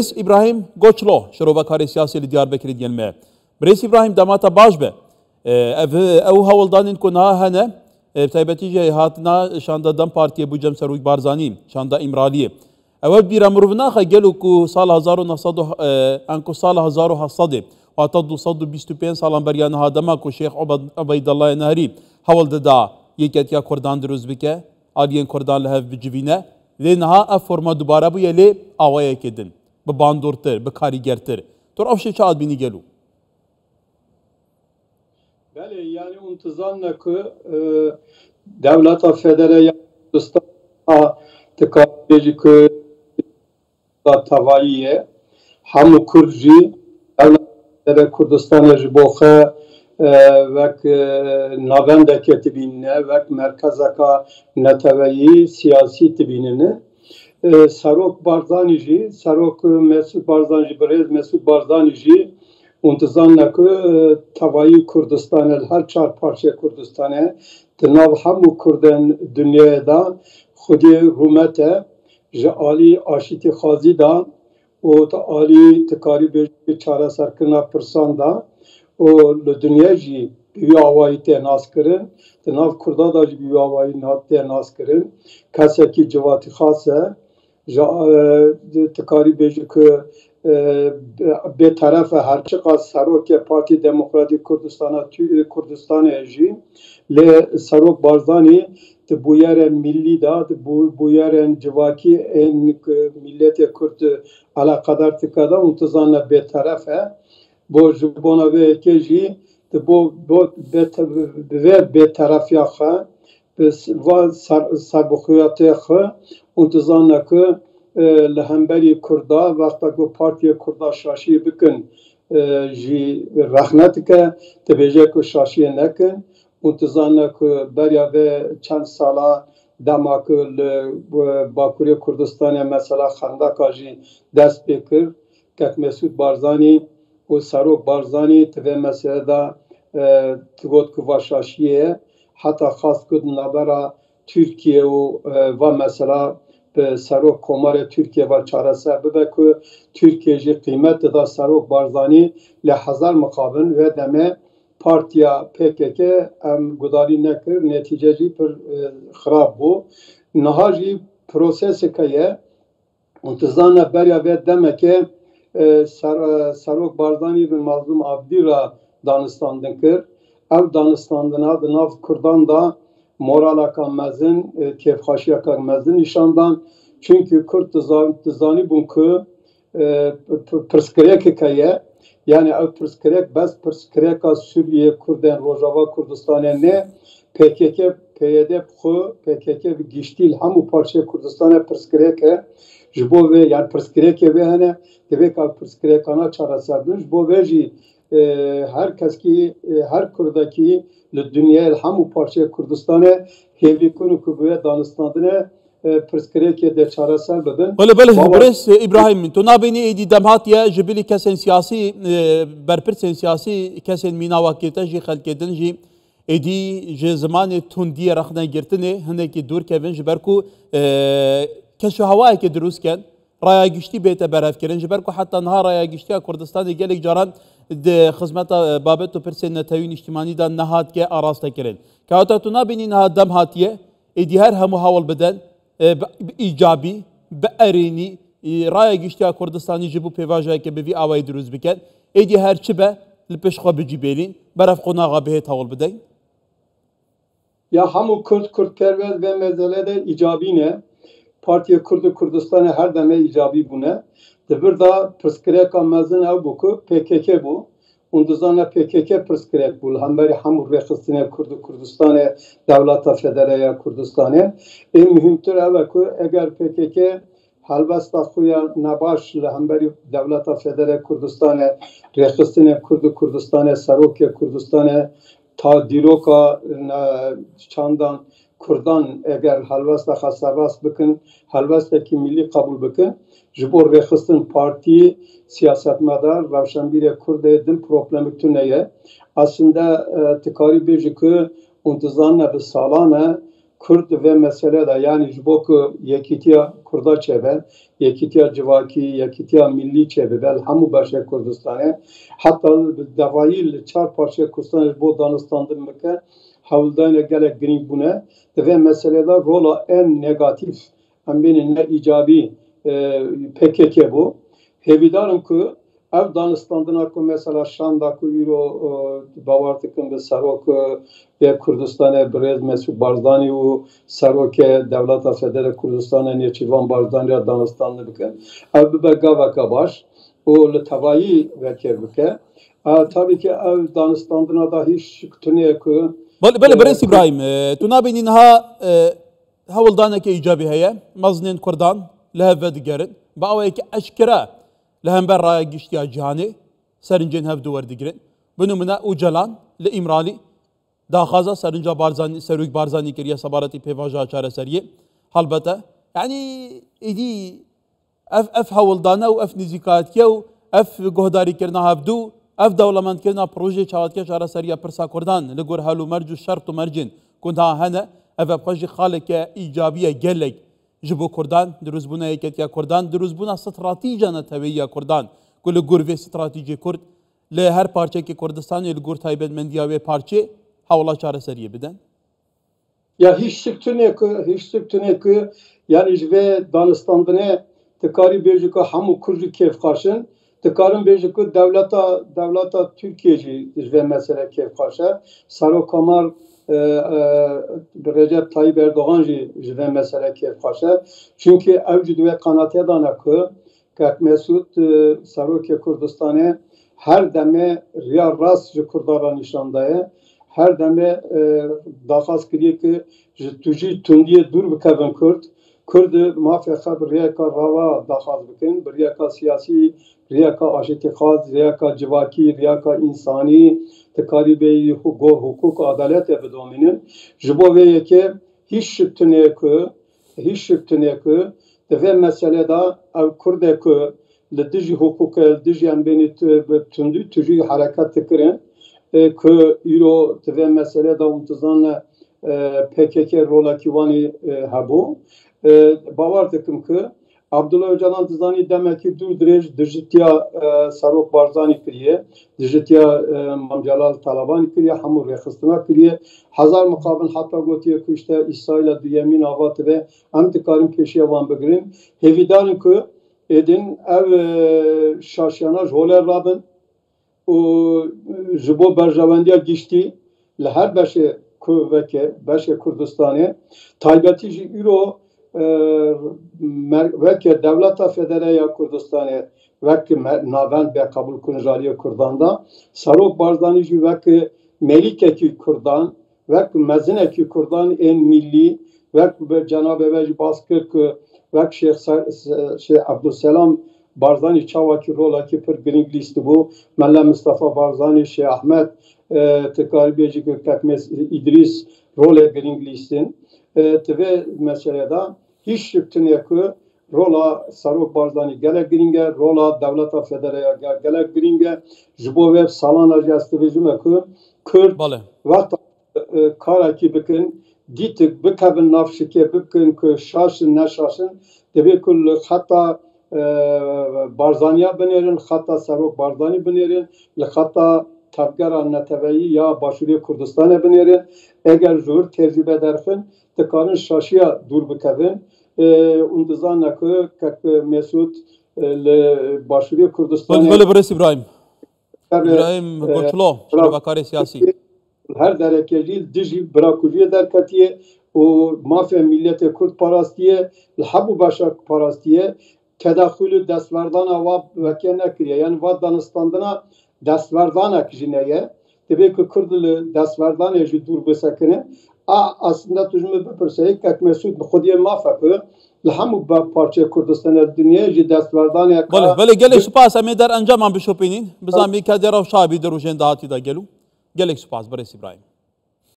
İbrahim Goçlo şerovakarê siyasî li Diyarbekirê gelme. Birês İbrahim demata baş be. Ew hewldanên ku niha hene taybetî jî hatina şanda Dem Partiye bû Cem Serok Barzanî, şanda İmraliyê. Ew bîra mirov naxe gelo ku sala 1900 hata 225 salan beriya niha dema ku Şêx Ebeydallah Nehrî hewl dida yeketiya Kurdan dirûz bike, aliyên Kurdan li hev bicivîne. Lê niha ev forma dubare bûye lê awayekê din. Bi bandortir, bi karîgertir. Tor ev şê çi adbînî gelo? Belê, yani untizanne ku Devleta Federaya Kurdistana tikabêjî ku tevayî ye hemû Kurd jî Devleta Federaya Kurdistanê ji bo xwe wek navendekê dibîne, wek merkezeka neteweyî siyasî dibînine. Serok Barzanî jî, Serok Mesud Barzanî jî, birêz Mesud Barzanî jî untizanne ku tevayî Kurdistanê her çar parçeyê Kurdistanê di nav hemû Kurdên dunyayê de xwedî rûmete ji alî aşîtî xwazî da û di alî tikarî bêjî çareserkirina pirsan da û li dunya jî bi wî awayî tê naskirin, di nav Kurda da jî bi wî awayî tê naskirin. Kesekî civatî xas e tikarî bêjî ku bêteref e herçi qas Serokê Partî Demokratîk Kurdistanê jî lê Serok Barzanî di bûyerên millî da, di bûyerên civakî ên milletê Kurd eleqedar dike da untizanne bêteref e. Bo ji bona vê yekê jî di bo bi vê bêterefiya xwe bi serbixwiyatê xwe untizanne ku li hemberî Kurda wexta ku Partiyê Kurda şaşî bikin jî rexne dike, dibêje ku şaşiyê nekin. Untizanne ku beriya vê çend sala dema ku li Bakurê Kurdistanê mesela xendeka jî dest pê kir, kek Mesud Barzanî û Serok Barzanî di vê meselê de got ku va şaşiyê ye. Heta xast ku di navbera Tirkiye û va mesela bi Serok Komarê Tirkiye ve çareser bibe ku Tirkiye jî qîmet dida Serok Barzanî li hezar muqabil vê demê Partiya PKK em gudarî nekir, netîce jî pir xirab bû. Niha jî proseseke ye untizanne beriya vê demekê Serok Barzanî bi Mazlûm Abdî ra danistandin kir. Ev danistandina di nav Kurdan da moraleka mezin, kêfxweşiyeka mezin nîşandan. Çünkü Kurd dizanî bûn ku pirsgirêkeke ye. Yani ev pirsgirêk bes pirsgirêka Sûriye Kurdên Rojava Kurdistanê ne, PKK PYD xwe PKK bi giştî hemû parçeyê Kurdistanê pirsgirêk e. Ji bo vê yani pirsgirêkê vê hene divê ka pirsgirêkana çareser bin. Ji bo vê jî her keskî her Kurdekî li dunyayê hemû parçeyê Kurdistanê hêvî kun ku bi wê danistandinê pirsgirêkê de çareser bibin. Birês İbrahim, tu nabînî êdî dem hatiye ji bilî kesên siyasî berpirsên siyasî kesên mînawakê te jî xelkê din jî êdî ji zimanê tundiyê rexnegirtinê hinekî dûr kevin ji ber ku keşûhewayekê dirûst ken raya giştî bête berhevkirin ji ber ku heta niha raya giştiya Kurdistanê gelek caran di xizmeta babet û pirsên netewîn îjtimanî de nehatke arastekirin. Kewata tu nabînî niha dem hatiye êdî her hemû hewl bidin bi îcabî, bi erênî raya giştiya Kurdistanî ji bo pêvajeyeke bi vî awayî dirûst bikin. Êdî her çi be li pêş xwe bicîbêrîn beref qonaxa bihêt hewl bidin. Ya hemû Kurdperwez ve mezelê de îcabî ne. Partiya Kurdistanê her demê îcabî bûne. Di vir da pirsgirêka mezin ew bû ku PKK bû. Untizanne PKK pirsgirêk bû li hemberî hemû rêxistinê Kurdistanê Devleta Federaya Kurdistanê. Ên mühimtir ew e ku eger PKK helbesta xwe ya nebaş li hemberî Devleta Federaya Kurdistanê rêxistinê Kurdistanê Serokê Kurdistanê ta dîroka çandan Kurdan eger helbesta xwe serrast bikin, helbestekî millî qebûl bikin, ji bo rêxistin partî siyasetmedar rewşenbîrê Kurdê din problemik tune ye. Aslında tikarî bêjî ku untizanne bi salan e Kurd ve mesele de yani jbok yekitiya Kurda çebe, yekitiya civaki, yekitiya milli çebe, bel hamu başa Kurdistan'e, hatta davayil çar parça Kurdistan'e bu Danistan'da mıke, havldayla gelek green bune, ve meselede rola en negatif, hem benim ne icabi PKK bu. Hevidarım ki, ev Danistan'dan ku mesela Şam'da ku Euro bavartıkın ve Sarok ve Kurdistan'a Brez Mesut Barzani u Sarok Devleta Federe Kurdistan'a Neçivan Barzani Danistan'da bikin. Ev bir gavaka baş. O letavayi veke bike. Tabii ki ev Danistan'dan da hiç tüne ku. بله بريس إبراهيم تنابين إنها هولدانك إيجابي هي مزنين كردان لها فدقرن باويك أشكرا لهم برا جشتيا جهاني سرنجين هفدو وردقرن بنو منا أوجلان لإمرالي داخازا سرنجا بارزاني سروك بارزاني كريا سبارتي بيفاجا شارع سريه هلبته يعني إدي اف هولدانا و اف نزيكاتيا و اف جهداري كرنا هفدو اف دولمند كرنا بروجي چاواتيا شارع سريه برسا كردان لغور هلو مرجو شرط و مرجن كنتها هنا اف بخوجي خالك ايجابيه جلك جبو كردان دروز بونا يكتيا كردان دروز بونا استراتيجيا نتبيا كردان كل غور في استراتيجي كرد لهر parça ki Kurdistan ilgur taybetmendiya ve parça havla çare seriye biden. Ya hiç sıktığını ki yani ve Danistan'da ne tıkarı bejiko hamu kurdu kef karşın tıkarın bejiko devleta Türkiye'ci ve mesele kef karşı Saro Kamal Recep Tayyip Erdoğan ve mesele kef karşı çünkü evcid ve kanatya danakı kak Mesut Sarokya Kurdistan'e her deme riya ras Kurdara nişandaya her deme daxaz kiriye ki tuji tundiye dur bikevin Kurd mafya xab riyaka rava daxaz bikin riyaka siyasi riyaka aşitikaz riyaka civaki riyaka insani tekaribe hukuk adalet evidominin jibo ve yeke hiç şüptüne ki ve meselede ev Kurde ki لدجي حقوق لدجي عن بين تجي حركات تكرين که ایرو تفهم مسئله دا انتظان PKK rola kivani habu bavar takım ki Abdullah Öcalan tızani demek ki dur direj dijitiya Sarok Barzani kiriye dijitiya Mamjalal Talabani kiriye hamur rekhistana kiriye hazar mukabil hatta gotiye ki işte İsrail'e diyemin avat ve antikarın peşiye van begirin hevidarın ki edin ev şaşyana joler rabın o jibo berjavendiya gişti le her beşe kuvveke beşe Kurdistan'ı taybeti ji euro veke devleta federaya Kurdistan'ı veke navend be kabul kunjaliye Kurdan'da Sarok Barzani ji veke Melikeki Kurdan veke mezineki Kurdan en milli veke Cenab-ı Veci baskı vek Şeyh Abdüsselam Barzani çavaki rola ki pır green listi bu Mella Mustafa Barzani Şeyh Ahmet tekaribiyeci kökekmez İdris role green listin ve meselede hiç şüptün yakı rola Sarok Barzani gelek gringe rola devleta federaya gelek gringe jibo web salana jastı vecime ki Kürt vakt karaki bikin Ditik bikabin nafşike bikin ki şaşın ne şaşın tabi kul hatta Barzaniya binerin hatta Sarok Barzani binerin hatta tabgara neteveyi ya Başuriye Kurdistan'a binerin eğer zor tecrübe derken tıkanın şaşıya dur bikabin unduzan ki kak Mesut Başuriye Kurdistan'a böyle burası İbrahim Goçlo şurabakari siyasi her derekeci diji bırakıcıya derkatiye o mafya millete Kürt parastiye habu başak parastiye tedahülü destverdan ava vekene kiriye yani Danistan'da destverdan akjineye tabii ki Kürtlı destverdan eji dur besakene aslında tücme beperseyik kak Mesut xudiye mafakı hamu parça Kürdistan'a dünya ji destverdan ya böyle gelek spas ameder ancaman bişopinin bizami kaderav şabi derujên dahatî da gelu gelek spas برس إبراهيم